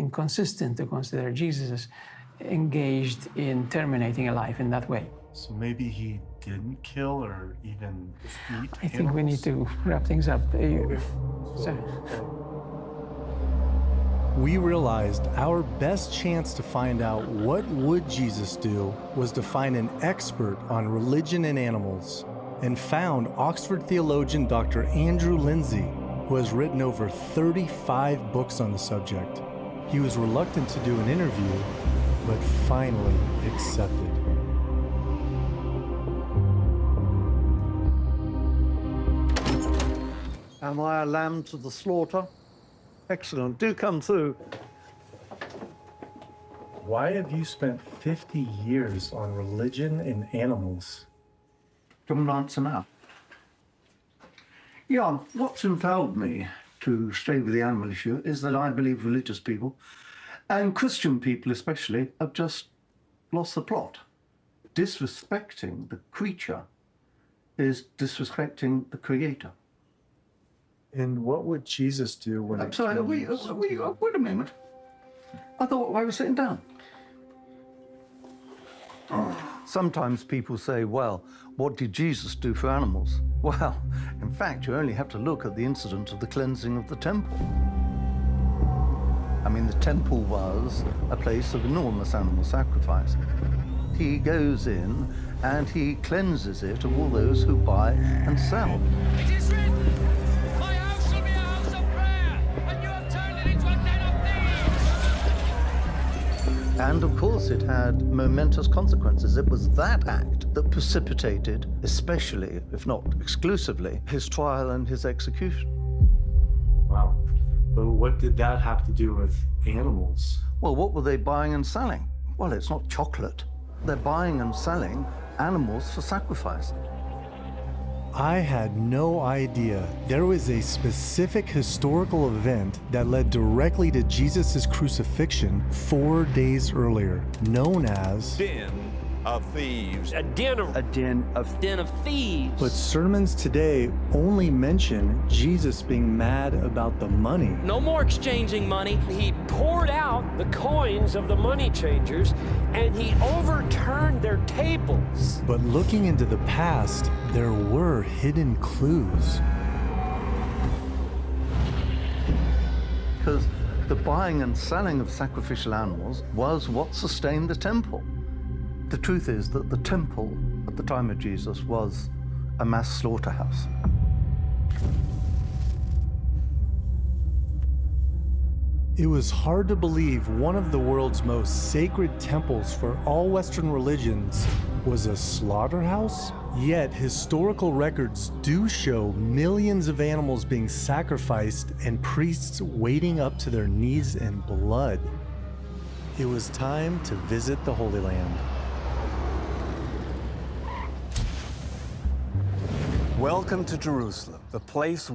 inconsistent to consider Jesus engaged in terminating a life in that way. So maybe he didn't kill or even eat I think we need to wrap things up. We realized our best chance to find out what would Jesus do was to find an expert on religion and animals, and found Oxford theologian Dr. Andrew Lindsay, who has written over 35 books on the subject. He was reluctant to do an interview, but finally accepted. Am I a lamb to the slaughter? Excellent. Do come through. Why have you spent 50 years on religion and animals? Do you want an answer now? Yeah, what's impelled me to stay with the animal issue is that I believe religious people, and Christian people especially, have just lost the plot. Disrespecting the creature is disrespecting the creator. And what would Jesus do when I'm sorry, wait a moment. I thought I was sitting down. Sometimes people say, well, what did Jesus do for animals? Well, in fact, you only have to look at the incident of the cleansing of the temple. I mean, the temple was a place of enormous animal sacrifice. He goes in and he cleanses it of all those who buy and sell. It is written, my house shall be a house of prayer, and you have turned it into a den of thieves. And of course, it had momentous consequences. It was that act that precipitated, especially, if not exclusively, his trial and his execution. Wow. But what did that have to do with animals? Well, what were they buying and selling? Well, it's not chocolate. They're buying and selling animals for sacrifice. I had no idea there was a specific historical event that led directly to Jesus' crucifixion 4 days earlier, known as Den of thieves. A den of thieves. But sermons today only mention Jesus being mad about the money. No more exchanging money. He poured out the coins of the money changers, and he overturned their tables. But looking into the past, there were hidden clues. Because the buying and selling of sacrificial animals was what sustained the temple. The truth is that the temple at the time of Jesus was a mass slaughterhouse. It was hard to believe one of the world's most sacred temples for all Western religions was a slaughterhouse. Yet historical records do show millions of animals being sacrificed and priests wading up to their knees in blood. It was time to visit the Holy Land. Welcome to Jerusalem, the place